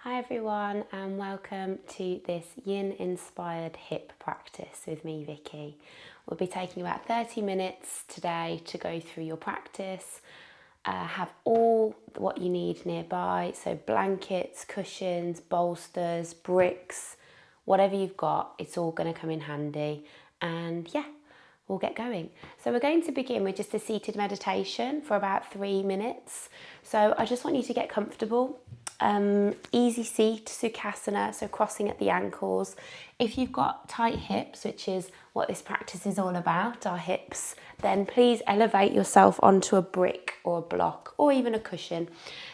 Hi everyone and welcome to this yin inspired hip practice with me, Vicky. We'll be taking about 30 minutes today to go through your practice. Have all what you need nearby, so blankets, cushions, bolsters, bricks, whatever you've got, it's all going to come in handy. And yeah, we'll get going. So we're going to begin with just a seated meditation for about 3 minutes. So I just want you to get comfortable. Easy seat, Sukhasana, so crossing at the ankles. If you've got tight hips, which is what this practice is all about, our hips, then please elevate yourself onto a brick or a block or even a cushion.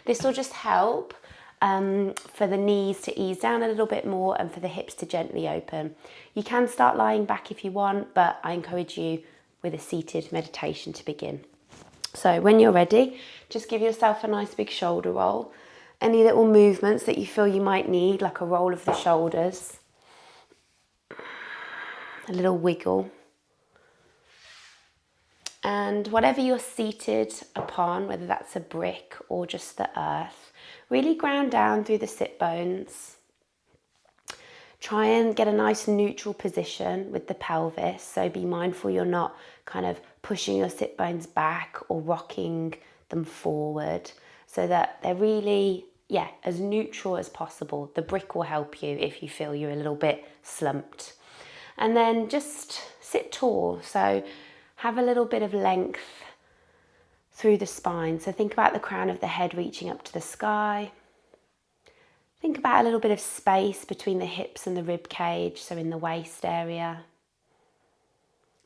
This will just help for the knees to ease down a little bit more and for the hips to gently open. You can start lying back if you want, but I encourage you with a seated meditation to begin. So when you're ready, just give yourself a nice big shoulder roll. Any little movements that you feel you might need, like a roll of the shoulders, a little wiggle. And whatever you're seated upon, whether that's a brick or just the earth, really ground down through the sit bones. Try and get a nice neutral position with the pelvis, so be mindful you're not kind of pushing your sit bones back or rocking them forward, so that they're really, as neutral as possible. The brick will help you if you feel you're a little bit slumped. And then just sit tall, so have a little bit of length through the spine. So think about the crown of the head reaching up to the sky. Think about a little bit of space between the hips and the rib cage, so in the waist area.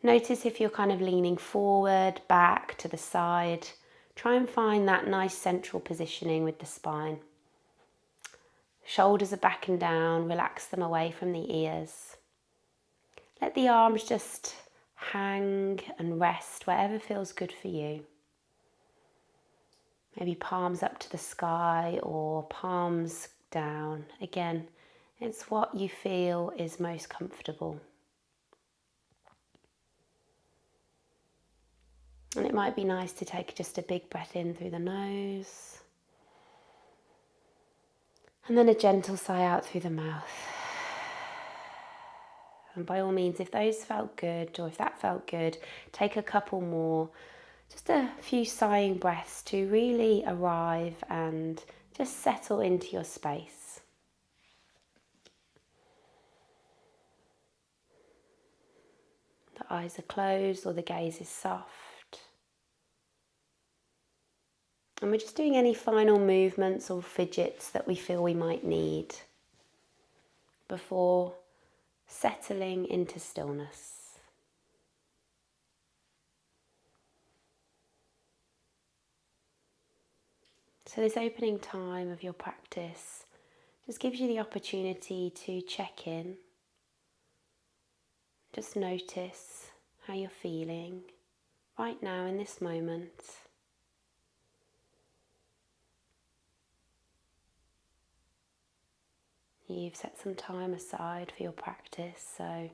Notice if you're kind of leaning forward, back, to the side. Try and find that nice central positioning with the spine. Shoulders are back and down, relax them away from the ears. Let the arms just hang and rest wherever feels good for you. Maybe palms up to the sky or palms down. Again, it's what you feel is most comfortable. And it might be nice to take just a big breath in through the nose. And then a gentle sigh out through the mouth. And by all means, if those felt good, or if that felt good, take a couple more. Just a few sighing breaths to really arrive and just settle into your space. The eyes are closed or the gaze is soft. And we're just doing any final movements or fidgets that we feel we might need before settling into stillness. So this opening time of your practice just gives you the opportunity to check in. Just notice how you're feeling right now in this moment. You've set some time aside for your practice, so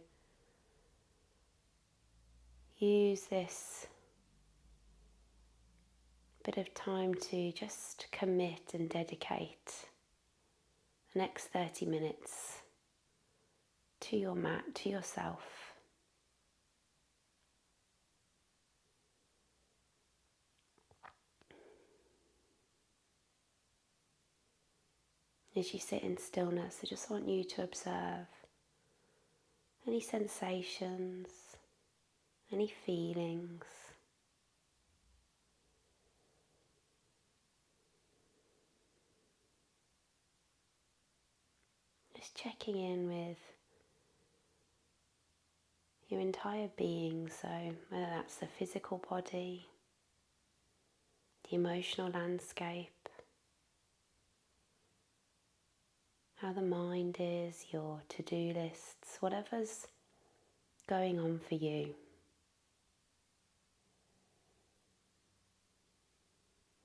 use this bit of time to just commit and dedicate the next 30 minutes to your mat, to yourself. As you sit in stillness, I just want you to observe any sensations, any feelings. Just checking in with your entire being, so whether that's the physical body, the emotional landscape, how the mind is, your to-do lists, whatever's going on for you.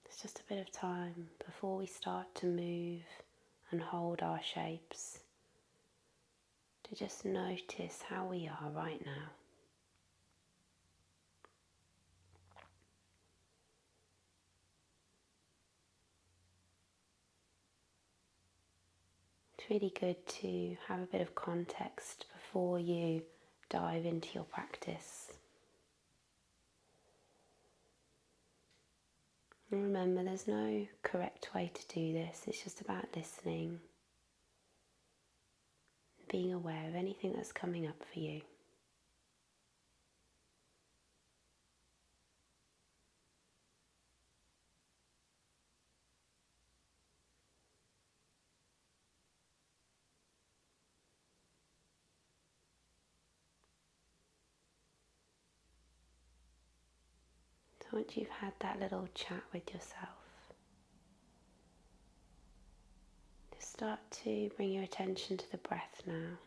It's just a bit of time before we start to move and hold our shapes, to just notice how we are right now. It's really good to have a bit of context before you dive into your practice. And remember, there's no correct way to do this. It's just about listening, being aware of anything that's coming up for you. So once you've had that little chat with yourself, just start to bring your attention to the breath now.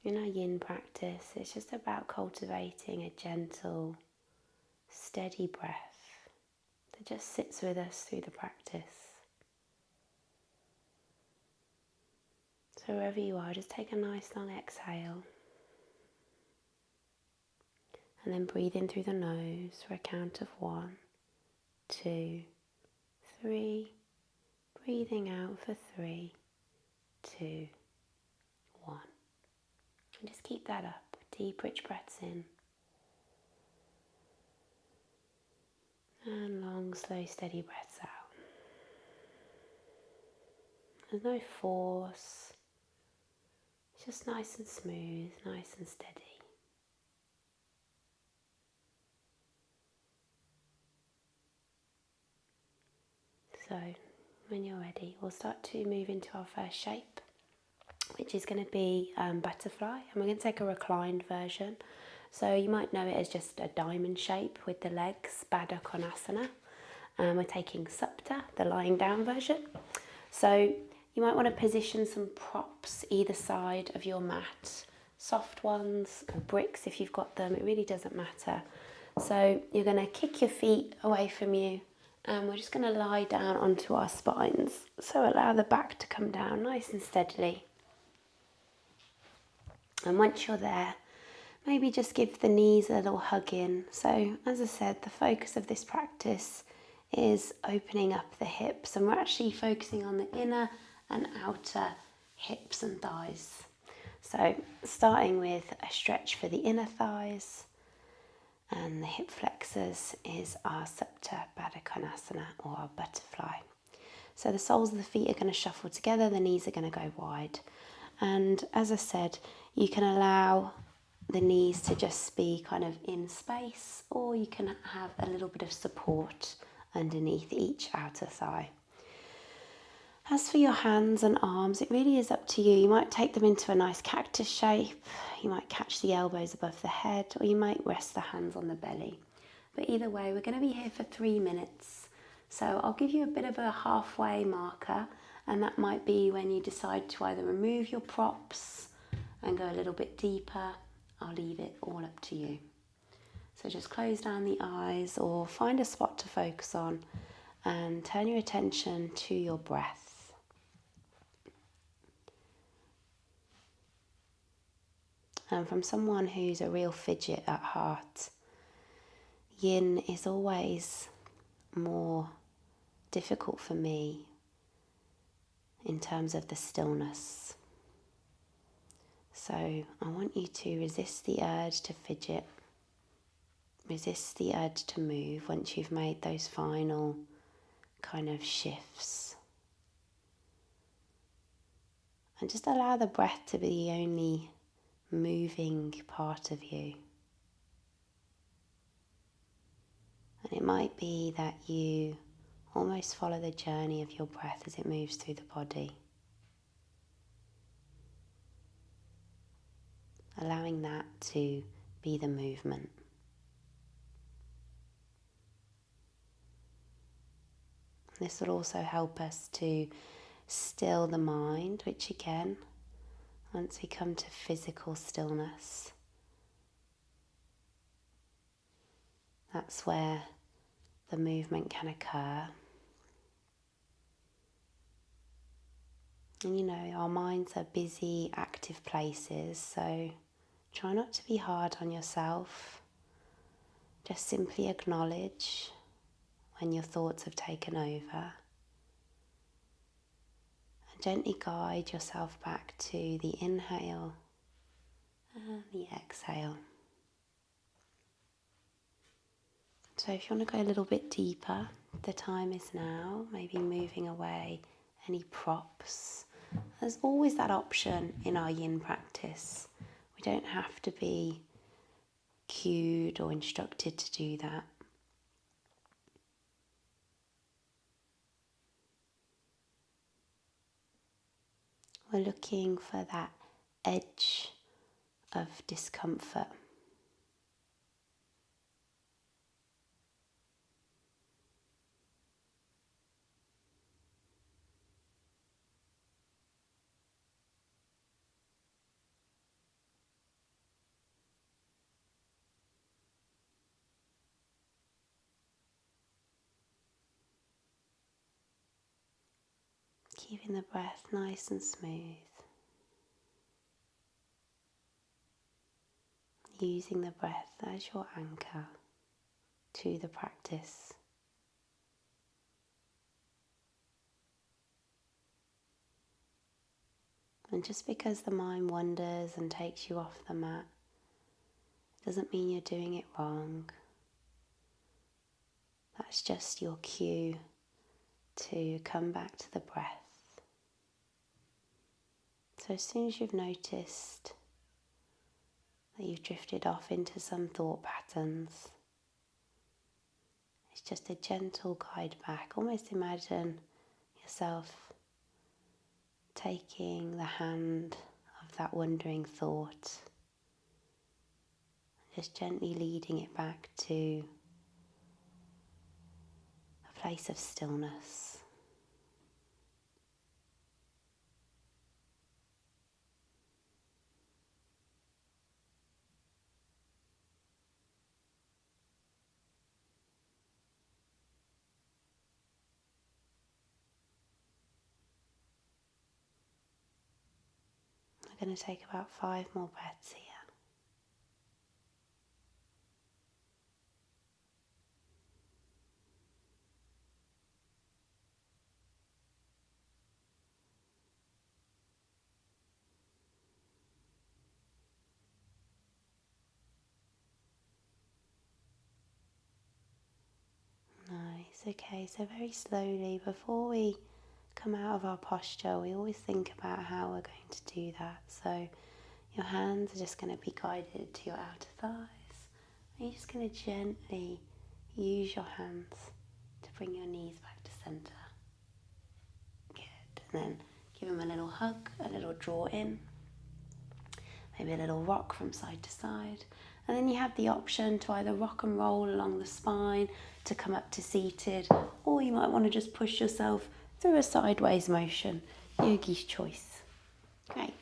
In our yin practice, it's just about cultivating a gentle, steady breath that just sits with us through the practice. So wherever you are, just take a nice long exhale. And then breathe in through the nose for a count of 1, 2, 3. Breathing out for 3, 2, 1. And just keep that up. Deep, rich breaths in. And long, slow, steady breaths out. There's no force. It's just nice and smooth, nice and steady. So, when you're ready, we'll start to move into our first shape, which is going to be butterfly. And we're going to take a reclined version. So you might know it as just a diamond shape with the legs, Baddha Konasana. And we're taking Supta, the lying down version. So you might want to position some props either side of your mat. Soft ones or bricks if you've got them, it really doesn't matter. So you're going to kick your feet away from you. And we're just going to lie down onto our spines. So allow the back to come down nice and steadily. And once you're there, maybe just give the knees a little hug in. So as I said, the focus of this practice is opening up the hips. And we're actually focusing on the inner and outer hips and thighs. So starting with a stretch for the inner thighs. And the hip flexors is our Supta Baddha Konasana, or our butterfly. So the soles of the feet are going to shuffle together, the knees are going to go wide. And as I said, you can allow the knees to just be kind of in space, or you can have a little bit of support underneath each outer thigh. As for your hands and arms, it really is up to you. You might take them into a nice cactus shape, you might catch the elbows above the head, or you might rest the hands on the belly. But either way, we're going to be here for 3 minutes. So I'll give you a bit of a halfway marker, and that might be when you decide to either remove your props and go a little bit deeper. I'll leave it all up to you. So just close down the eyes or find a spot to focus on and turn your attention to your breath. And from someone who's a real fidget at heart, yin is always more difficult for me in terms of the stillness. So I want you to resist the urge to fidget, resist the urge to move once you've made those final kind of shifts. And just allow the breath to be the only moving part of you. And it might be that you almost follow the journey of your breath as it moves through the body. Allowing that to be the movement. This will also help us to still the mind, which again, once we come to physical stillness, that's where the movement can occur. And you know, our minds are busy, active places, so try not to be hard on yourself. Just simply acknowledge when your thoughts have taken over. And Gently guide yourself back to the inhale and the exhale. So if you want to go a little bit deeper, the time is now, maybe moving away any props. There's always that option in our yin practice. We don't have to be cued or instructed to do that. We're looking for that edge of discomfort. Keeping the breath nice and smooth. Using the breath as your anchor to the practice. And just because the mind wanders and takes you off the mat, doesn't mean you're doing it wrong. That's just your cue to come back to the breath. So as soon as you've noticed that you've drifted off into some thought patterns, it's just a gentle guide back. Almost imagine yourself taking the hand of that wandering thought, just gently leading it back to a place of stillness. We're going to take about 5 more breaths here. Nice, okay, so very slowly, before we come out of our posture, we always think about how we're going to do that. So your hands are just going to be guided to your outer thighs. And you're just going to gently use your hands to bring your knees back to center. Good, and then give them a little hug, a little draw in, maybe a little rock from side to side. And then you have the option to either rock and roll along the spine to come up to seated, or you might want to just push yourself through a sideways motion, yogi's choice. Great.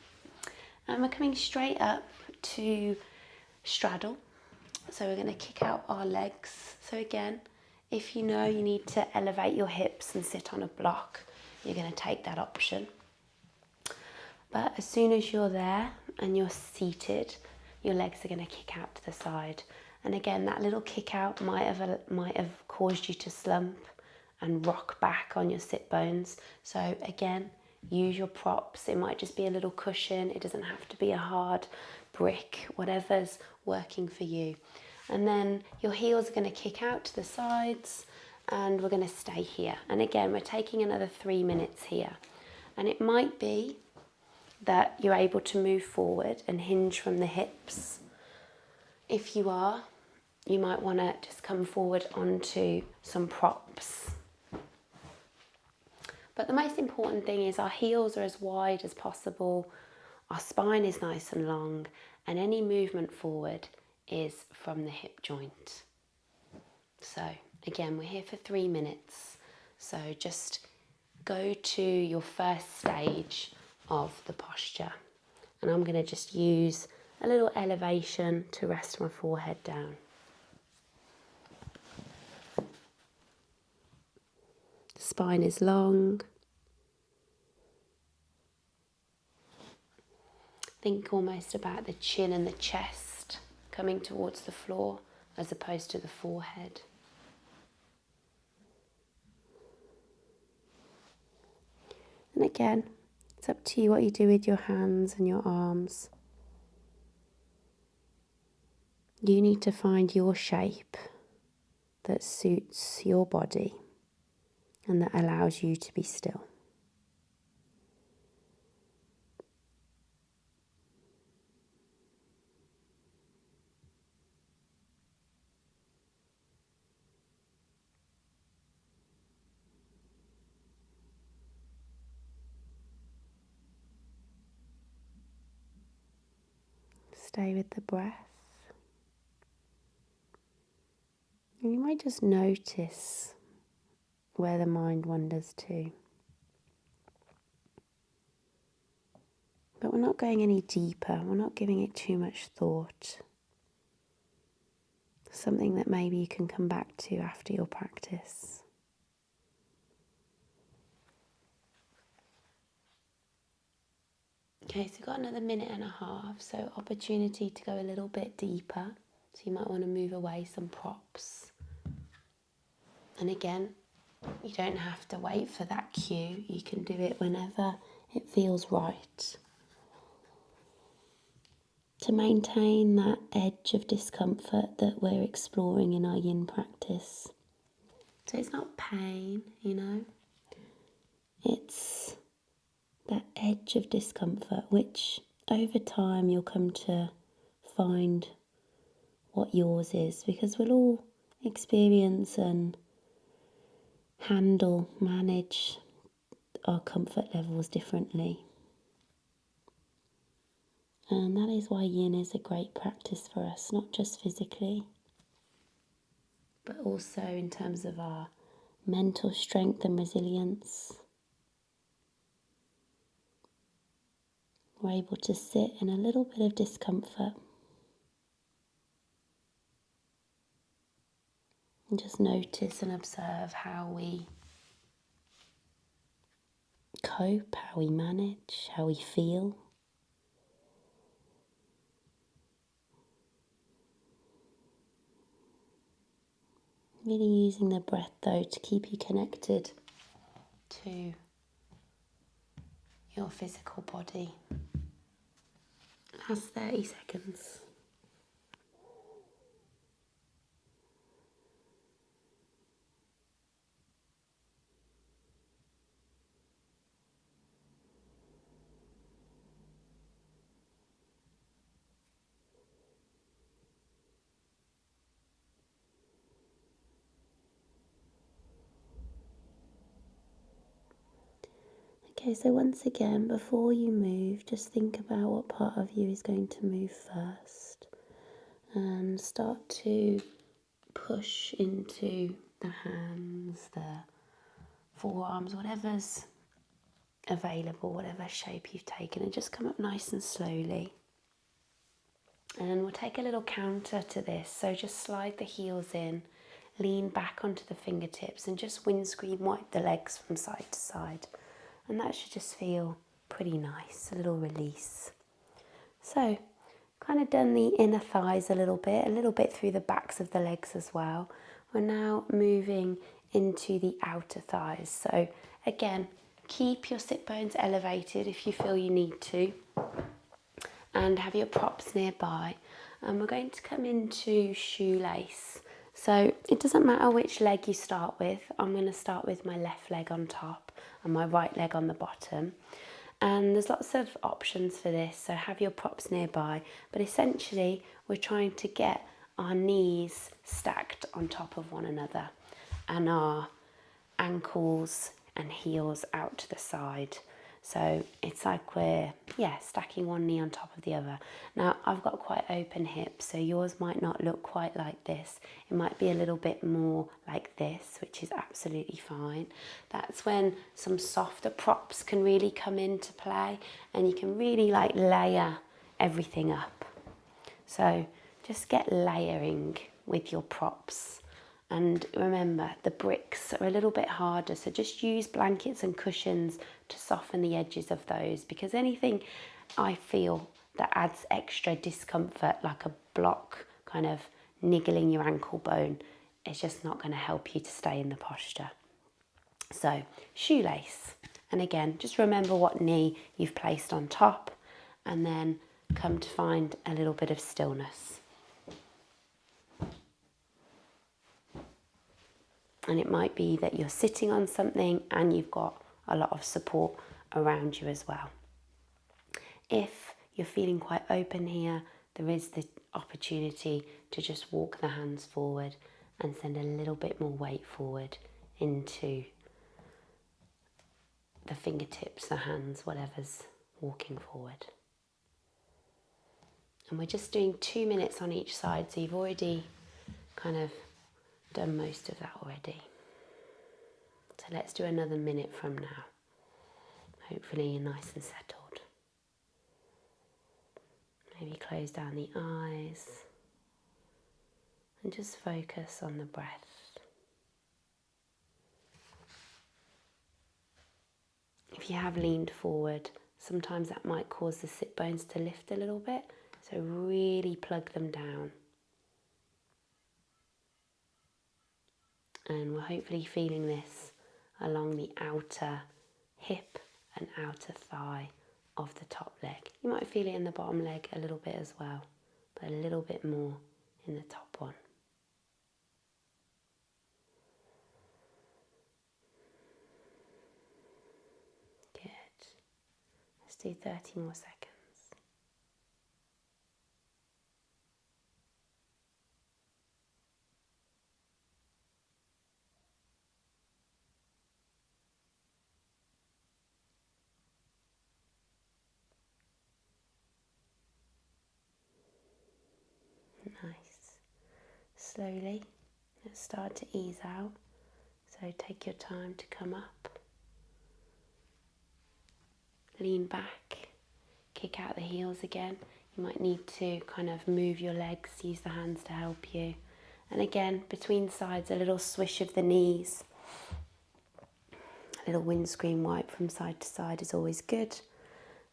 And we're coming straight up to straddle. So we're going to kick out our legs. So again, if you know you need to elevate your hips and sit on a block, you're going to take that option. But as soon as you're there and you're seated, your legs are going to kick out to the side. And again, that little kick out might have caused you to slump and rock back on your sit bones. So again, use your props. It might just be a little cushion. It doesn't have to be a hard brick, whatever's working for you. And then your heels are going to kick out to the sides and we're going to stay here. And again, we're taking another 3 minutes here. And it might be that you're able to move forward and hinge from the hips. If you are, you might want to just come forward onto some props. But the most important thing is our heels are as wide as possible, our spine is nice and long, and any movement forward is from the hip joint. So again, we're here for 3 minutes. So just go to your first stage of the posture. And I'm going to just use a little elevation to rest my forehead down. The spine is long. Think almost about the chin and the chest coming towards the floor as opposed to the forehead. And again, It's up to you what you do with your hands and your arms. You need to find your shape that suits your body and that allows you to be still. Stay with the breath. And you might just notice where the mind wanders to. But we're not going any deeper. We're not giving it too much thought. Something that maybe you can come back to after your practice. Okay, so we've got another minute and a half, so opportunity to go a little bit deeper. So you might want to move away some props. And again, you don't have to wait for that cue. You can do it whenever it feels right. To maintain that edge of discomfort that we're exploring in our yin practice. So it's not pain, it's that edge of discomfort, which over time you'll come to find what yours is, because we'll all experience and manage our comfort levels differently. And that is why yin is a great practice for us, not just physically, but also in terms of our mental strength and resilience. We're able to sit in a little bit of discomfort and just notice and observe how we cope, how we manage, how we feel. Really using the breath though to keep you connected to your physical body. Last 30 seconds. Okay, so once again, before you move, just think about what part of you is going to move first. And start to push into the hands, the forearms, whatever's available, whatever shape you've taken, and just come up nice and slowly. And we'll take a little counter to this, so just slide the heels in, lean back onto the fingertips and just windscreen wipe the legs from side to side. And that should just feel pretty nice, a little release. So, kind of done the inner thighs a little bit through the backs of the legs as well. We're now moving into the outer thighs. So again, keep your sit bones elevated if you feel you need to, and have your props nearby. And we're going to come into shoelace. So it doesn't matter which leg you start with. I'm going to start with my left leg on top and my right leg on the bottom. And there's lots of options for this, so have your props nearby. But essentially, we're trying to get our knees stacked on top of one another and our ankles and heels out to the side. So it's like we're, stacking one knee on top of the other. Now, I've got quite open hips, so yours might not look quite like this. It might be a little bit more like this, which is absolutely fine. That's when some softer props can really come into play, and you can really layer everything up. So just get layering with your props. And remember, the bricks are a little bit harder, so just use blankets and cushions to soften the edges of those, because anything I feel that adds extra discomfort, like a block kind of niggling your ankle bone, is just not going to help you to stay in the posture. So, shoelace. And again, just remember what knee you've placed on top, and then come to find a little bit of stillness. And it might be that you're sitting on something and you've got a lot of support around you as well. If you're feeling quite open here, there is the opportunity to just walk the hands forward and send a little bit more weight forward into the fingertips, the hands, whatever's walking forward. And we're just doing 2 minutes on each side, so you've already kind of done most of that already. So let's do another minute from now. Hopefully you're nice and settled. Maybe close down the eyes and just focus on the breath. If you have leaned forward, sometimes that might cause the sit bones to lift a little bit, so really plug them down. And we're hopefully feeling this along the outer hip and outer thigh of the top leg. You might feel it in the bottom leg a little bit as well, but a little bit more in the top one. Good. Let's do 30 more seconds. Nice. Slowly, let's start to ease out. So take your time to come up. Lean back, kick out the heels again. You might need to kind of move your legs, use the hands to help you. And again, between sides, a little swish of the knees. A little windscreen wipe from side to side is always good.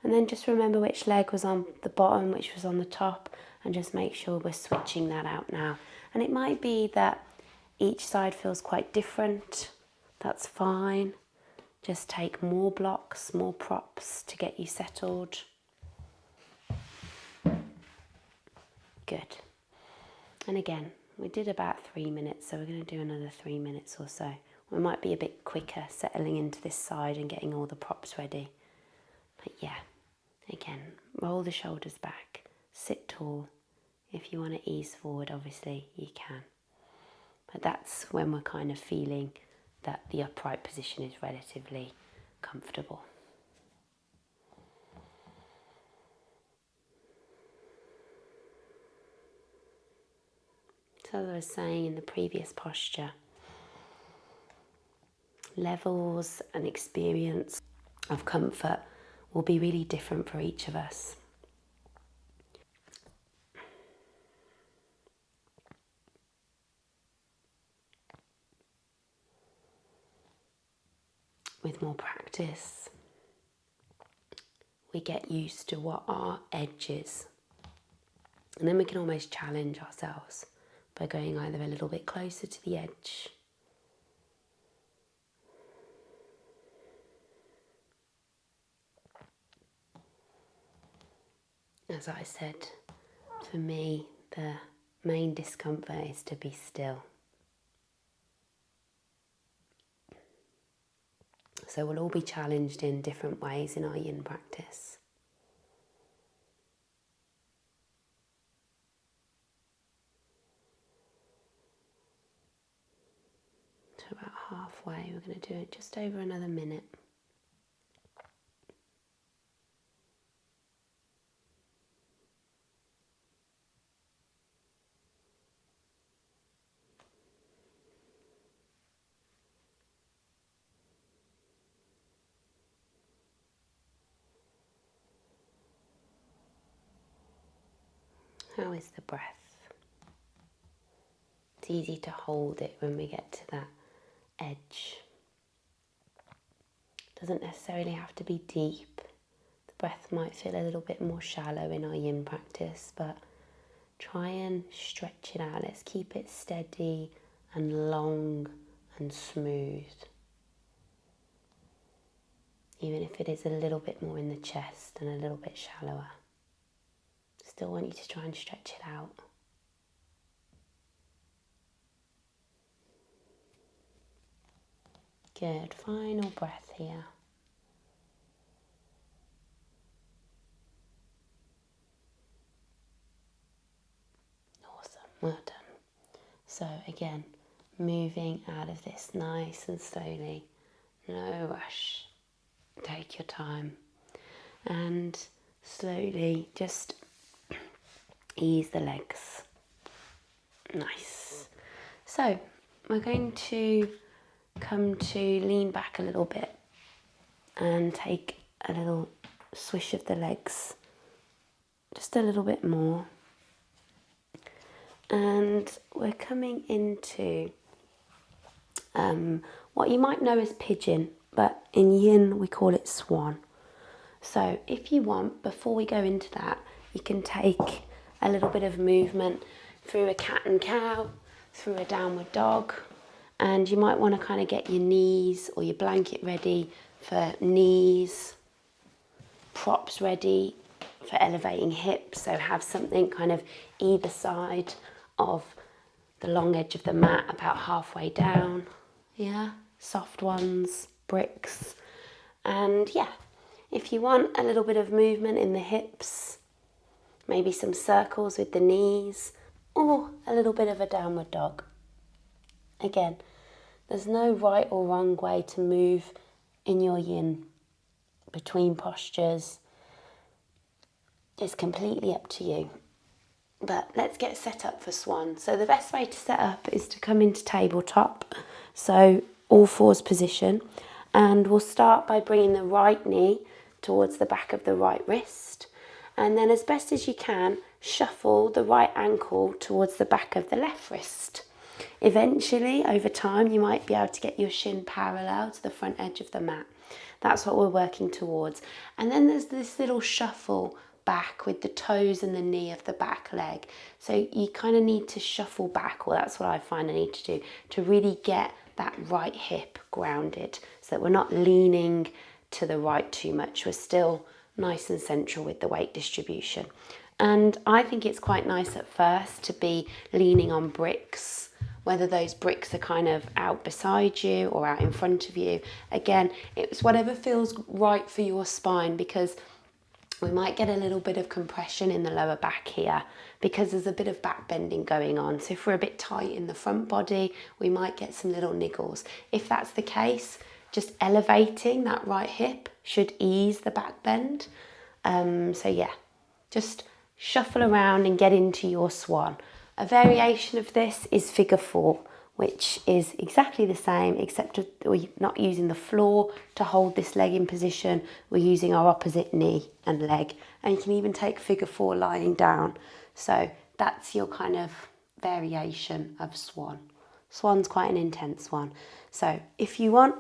And then just remember which leg was on the bottom, which was on the top, and just make sure we're switching that out now. And it might be that each side feels quite different. That's fine. Just take more blocks, more props to get you settled. Good. And again, we did about 3 minutes, so we're going to do another 3 minutes or so. We might be a bit quicker settling into this side and getting all the props ready. But yeah, again, roll the shoulders back, sit tall. If you want to ease forward, obviously you can. But that's when we're kind of feeling that the upright position is relatively comfortable. So as I was saying in the previous posture, levels and experience of comfort will be really different for each of us. With more practice, we get used to what our edge is. And then we can almost challenge ourselves by going either a little bit closer to the edge as I said, for me, the main discomfort is to be still. So we'll all be challenged in different ways in our yin practice. So about halfway, we're going to do it just over another minute. How is the breath? It's easy to hold it when we get to that edge. It doesn't necessarily have to be deep. The breath might feel a little bit more shallow in our yin practice, but try and stretch it out. Let's keep it steady and long and smooth. even if it is a little bit more in the chest and a little bit shallower. Still want you to try and stretch it out. Good, final breath here. Awesome, well done. So again, moving out of this nice and slowly, no rush. Take your time and slowly just ease the legs. Nice. So we're going to come to lean back a little bit and take a little swish of the legs, just a little bit more. And we're coming into what you might know as pigeon, but in yin we call it swan. So if you want, before we go into that, you can take a little bit of movement through a cat and cow, through a downward dog, and you might want to kind of get your knees or your blanket ready for knees, props ready for elevating hips, so have something kind of either side of the long edge of the mat, about halfway down. Yeah, soft ones, bricks. And yeah, if you want a little bit of movement in the hips, maybe some circles with the knees, or a little bit of a downward dog. Again, there's no right or wrong way to move in your yin between postures. It's completely up to you. But let's get set up for swan. So the best way to set up is to come into tabletop, so all fours position, and we'll start by bringing the right knee towards the back of the right wrist, and then as best as you can, shuffle the right ankle towards the back of the left wrist. Eventually, over time, you might be able to get your shin parallel to the front edge of the mat. That's what we're working towards. And then there's this little shuffle back with the toes and the knee of the back leg. So you kind of need to shuffle back, or that's what I find I need to do, to really get that right hip grounded so that we're not leaning to the right too much. We're still nice and central with the weight distribution. And I think it's quite nice at first to be leaning on bricks, whether those bricks are kind of out beside you or out in front of you. Again, it's whatever feels right for your spine, because we might get a little bit of compression in the lower back here because there's a bit of back bending going on. So if we're a bit tight in the front body, we might get some little niggles. If that's the case, just elevating that right hip should ease the back bend. So yeah, just shuffle around and get into your swan. A variation of this is figure four, which is exactly the same, except we're not using the floor to hold this leg in position. We're using our opposite knee and leg. And you can even take figure four lying down. So that's your kind of variation of swan. Swan's quite an intense one. So if you want,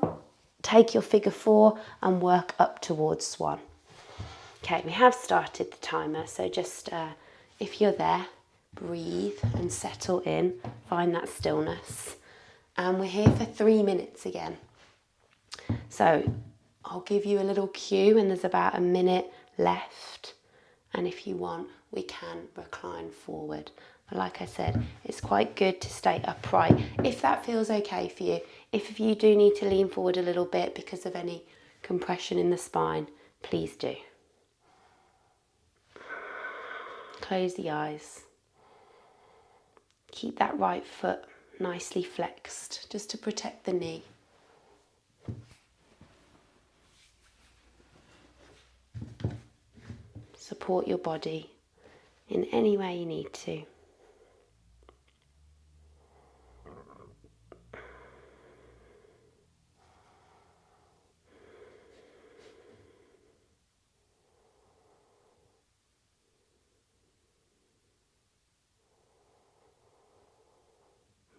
take your figure four and work up towards swan. Okay, we have started the timer, so just if you're there, breathe and settle in, find that stillness. And we're here for 3 minutes again. So I'll give you a little cue and there's about a minute left. And if you want, we can recline forward. But like I said, it's quite good to stay upright if that feels okay for you. If you do need to lean forward a little bit because of any compression in the spine, please do. Close the eyes. Keep that right foot nicely flexed, just to protect the knee. Support your body in any way you need to.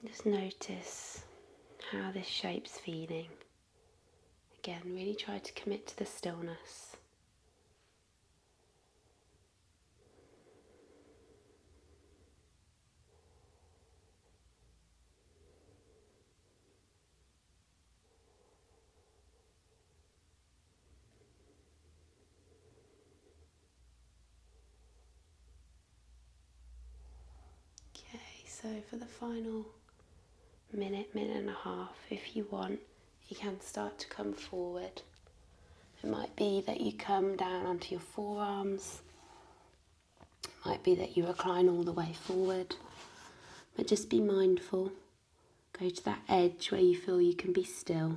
Just notice how this shape's feeling. Again, really try to commit to the stillness. So for the final minute, minute and a half, if you want, you can start to come forward. It might be that you come down onto your forearms. It might be that you recline all the way forward. But just be mindful. Go to that edge where you feel you can be still,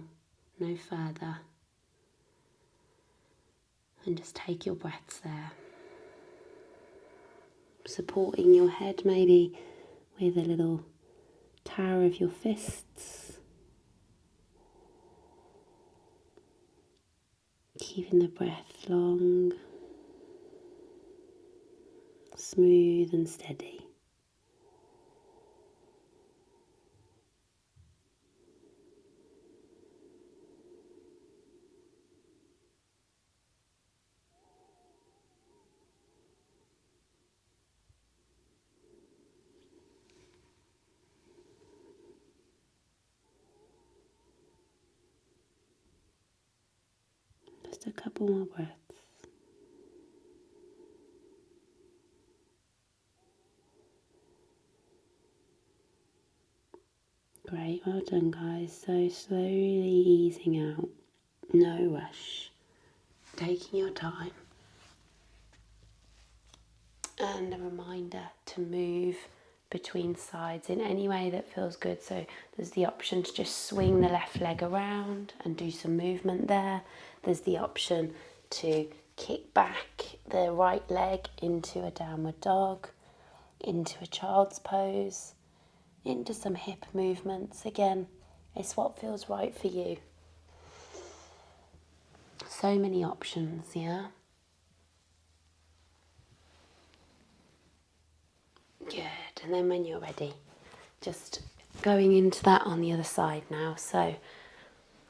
no further. And just take your breaths there. Supporting your head maybe with a little tower of your fists. Keeping the breath long, smooth and steady. Just a couple more breaths. Great, well done guys. So slowly easing out, no rush, taking your time. And a reminder to move between sides in any way that feels good. So there's the option to just swing the left leg around and do some movement there. There's the option to kick back the right leg into a downward dog, into a child's pose, into some hip movements. Again, it's what feels right for you. So many options, yeah? Good, and then when you're ready, just going into that on the other side now. So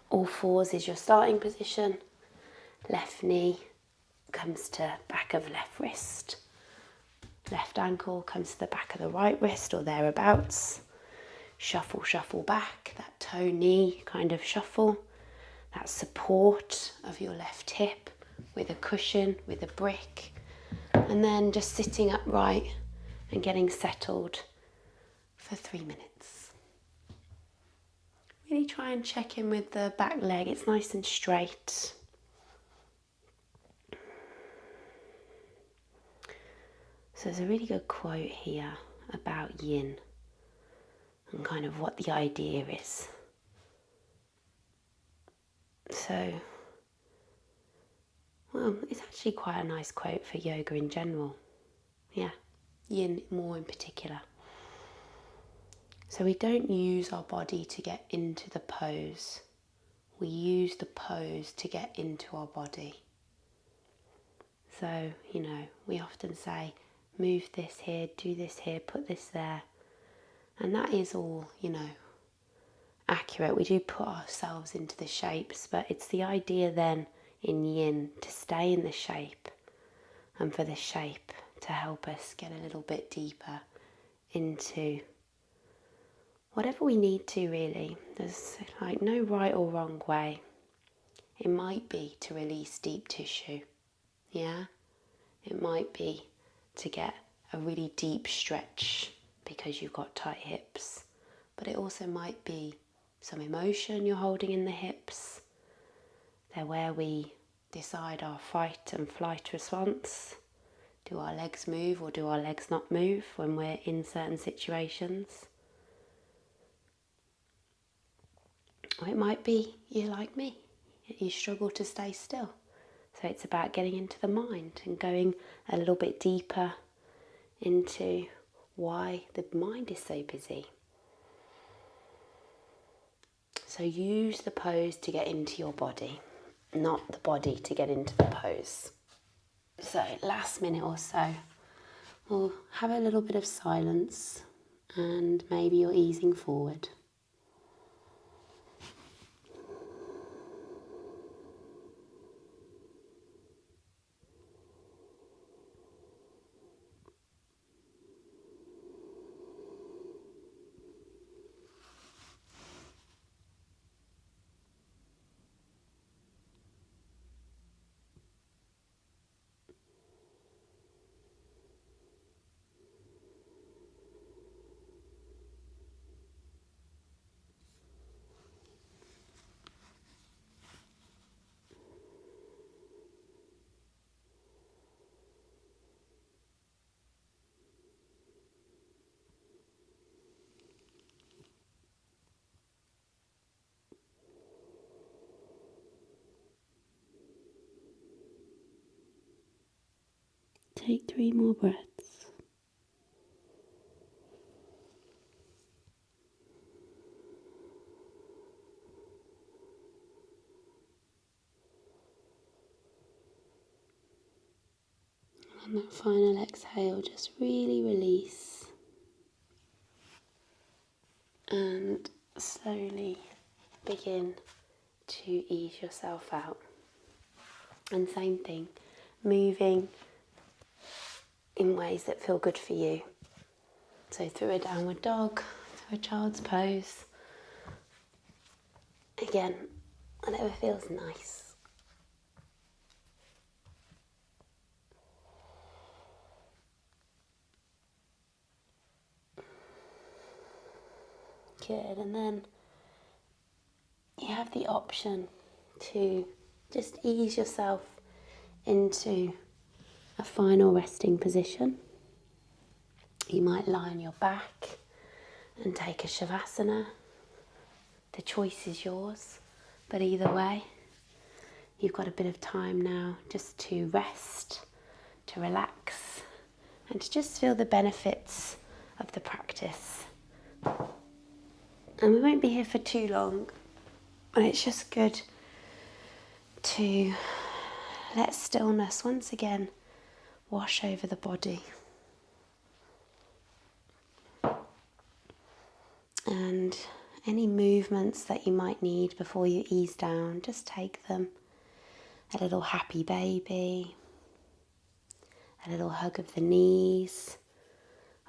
all fours is your starting position. Left knee comes to back of left wrist. Left ankle comes to the back of the right wrist or thereabouts. Shuffle, shuffle back, that toe knee kind of shuffle. That support of your left hip with a cushion, with a brick. And then just sitting upright and getting settled for 3 minutes. Really try and check in with the back leg. It's nice and straight. So there's a really good quote here about yin and kind of what the idea is. So, well, it's actually quite a nice quote for yoga in general. Yeah, yin more in particular. So we don't use our body to get into the pose. We use the pose to get into our body. So, we often say, move this here, do this here, put this there. And that is all, accurate. We do put ourselves into the shapes, but it's the idea then in yin to stay in the shape and for the shape to help us get a little bit deeper into whatever we need to, really. There's no right or wrong way. It might be to release deep tissue, yeah? It might be to get a really deep stretch because you've got tight hips, but it also might be some emotion you're holding in the hips. They're where we decide our fight and flight response. Do our legs move or do our legs not move when we're in certain situations? Or it might be you're like me, you struggle to stay still. So it's about getting into the mind and going a little bit deeper into why the mind is so busy. So use the pose to get into your body, not the body to get into the pose. So last minute or so, we'll have a little bit of silence and maybe you're easing forward. take 3 more breaths. And on that final exhale, just really release and slowly begin to ease yourself out. And same thing, moving in ways that feel good for you. So through a downward dog, through a child's pose. Again, whatever feels nice. Good, and then you have the option to just ease yourself into a final resting position. You might lie on your back and take a shavasana. The choice is yours, but either way, you've got a bit of time now just to rest, to relax, and to just feel the benefits of the practice. And we won't be here for too long, and it's just good to let stillness once again wash over the body. And any movements that you might need before you ease down, just take them. A little happy baby, a little hug of the knees,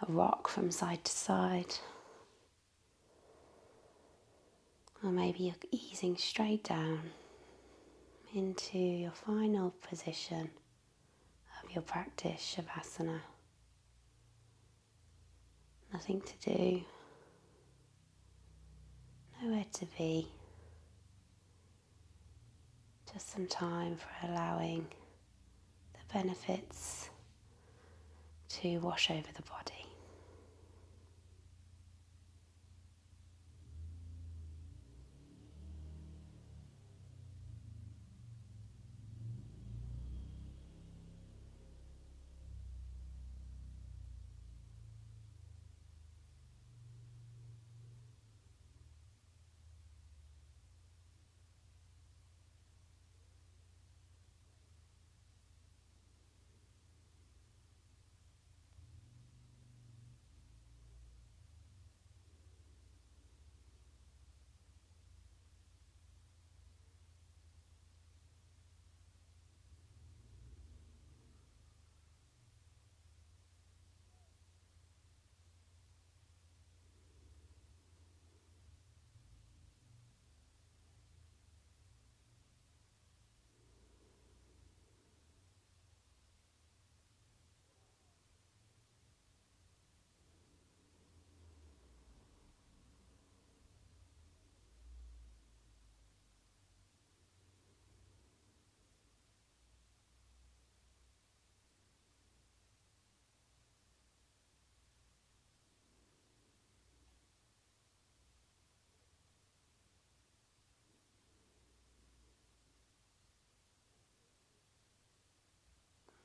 a rock from side to side. Or maybe you're easing straight down into your final position of your practice, Shavasana. Nothing to do, nowhere to be. Just some time for allowing the benefits to wash over the body.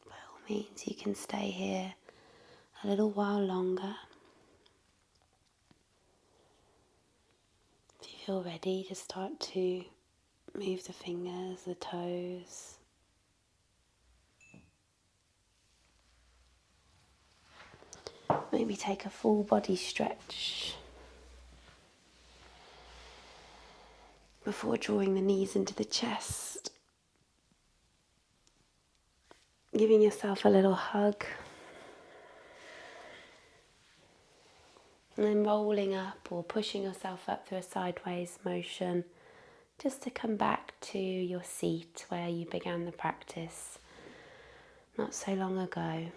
By all means, you can stay here a little while longer. If you feel ready, just start to move the fingers, the toes. Maybe take a full body stretch before drawing the knees into the chest. Giving yourself a little hug. And then rolling up or pushing yourself up through a sideways motion, just to come back to your seat where you began the practice not so long ago.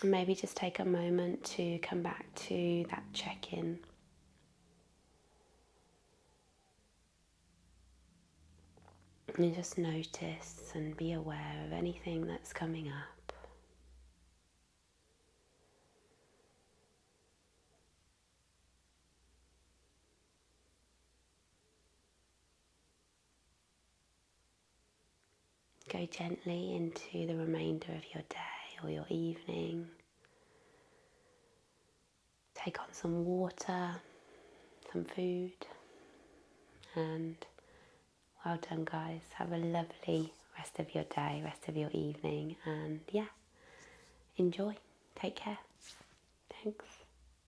And maybe just take a moment to come back to that check-in. And just notice and be aware of anything that's coming up. go gently into the remainder of your day or your evening. Take on some water, some food, and well done, guys. Have a lovely rest of your day, rest of your evening, and yeah, enjoy. Take care. Thanks.